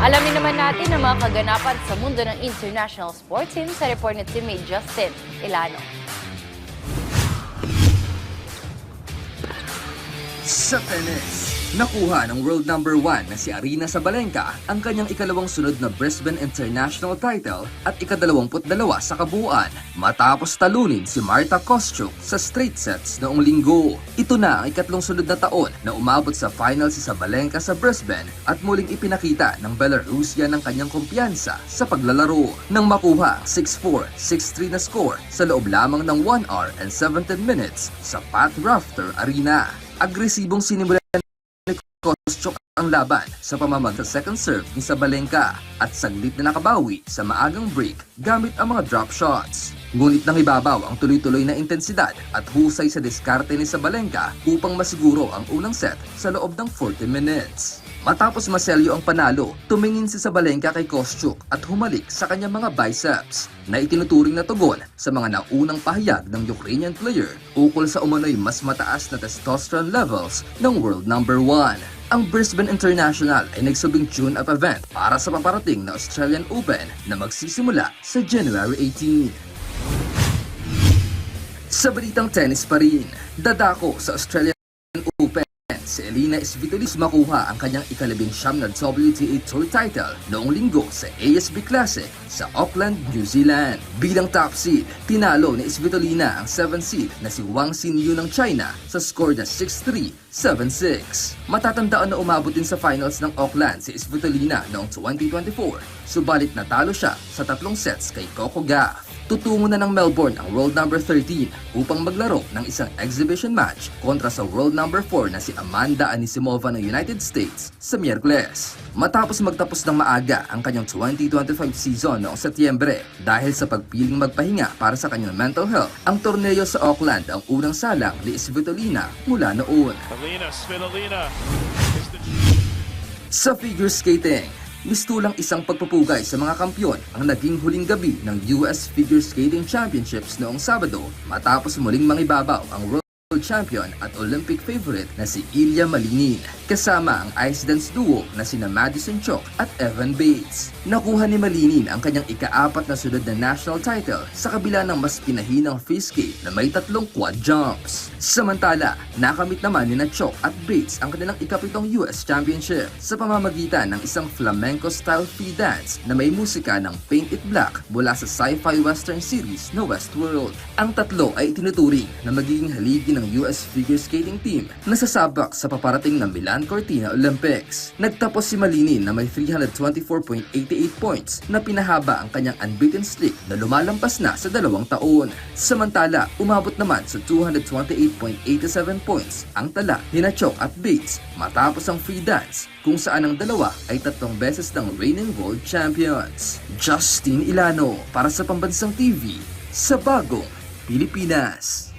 Alamin naman natin ang mga kaganapan sa mundo ng international sports team sa report ni teammate Justin Ilano. Sa tennis, nakuha ng world number 1 na si Aryna Sabalenka ang kanyang ikalawang sunod na Brisbane International title at ika-22 sa kabuuan matapos talunin si Marta Kostyuk sa straight sets noong linggo. Ito na ang ikatlong sunod na taon na umabot sa final si Sabalenka sa Brisbane at muling ipinakita ng Belarusian ng kanyang kumpiyansa sa paglalaro nang makuha ang 6-4, 6-3 na score sa loob lamang ng 1 hour and 17 minutes sa Pat Rafter Arena. Agresibong sinimulan ni Kostyuk ang laban sa pamamagitan sa second serve ni Sabalenka at saglit na nakabawi sa maagang break gamit ang mga drop shots. Ngunit nang ibabaw ang tuloy-tuloy na intensidad at husay sa diskarte ni Sabalenka upang masiguro ang unang set sa loob ng 40 minutes. Matapos maselyo ang panalo, tumingin si Sabalenka kay Kostyuk at humalik sa kanyang mga biceps na itinuturing na tugon sa mga naunang pahayag ng Ukrainian player ukol sa umano'y mas mataas na testosterone levels ng world number 1. Ang Brisbane International ay nagsabing tune-up event para sa paparating na Australian Open na magsisimula sa January 18. Sa balitang tennis pa rin, dadako sa Australian Open si Elina Svitolina makuha ang kanyang ika-19 na WTA Tour title noong linggo sa ASB Classic sa Auckland, New Zealand. Bilang top seed, tinalo ni Svitolina ang 7th seed na si Wang Xinyu ng China sa score na 6-3, 7-6. Matatandaan na umabot din sa finals ng Auckland si Svitolina noong 2024, subalit natalo siya sa 3 sets kay Coco Gauff. Tutungo na ng Melbourne ang world number 13 upang maglaro ng isang exhibition match kontra sa world number 4 na si Amanda Anisimova ng United States sa Miyerkules. Matapos magtapos ng maaga ang kanyang 2025 season noong Setyembre dahil sa pagpiling magpahinga para sa kanyang mental health, ang torneo sa Auckland ang unang salang ni Svitolina mula noon. Sa figure skating, mistulang isang pagpupugay sa mga kampyon ang naging huling gabi ng US Figure Skating Championships noong Sabado matapos muling mangibabaw ang world champion at Olympic favorite na si Ilia Malinin kasama ang ice dance duo na sina Madison Chock at Evan Bates. Nakuha ni Malinin ang kanyang ika-4 na sunod na national title sa kabila ng mas pinahinang free skate na may 3 quad jumps. Samantala, nakamit naman ni Chock at Bates ang kanilang ika-7 US Championship sa pamamagitan ng isang flamenco-style free dance na may musika ng Paint It Black mula sa sci-fi western series na Westworld. Ang tatlo ay itinuturing na magiging haligi ng US figure skating team na sasabak sa paparating na Milan Cortina Olympics. Nagtapos si Malinin na may 324.88 points na pinahaba ang kanyang unbeaten streak na lumalampas na sa 2 taon. Samantala, umabot naman sa 228.87 points ang tala ni Chock at Bates matapos ang free dance kung saan ang dalawa ay 3 beses ng reigning world champions. Justin Ilano para sa Pambansang TV sa Bagong Pilipinas.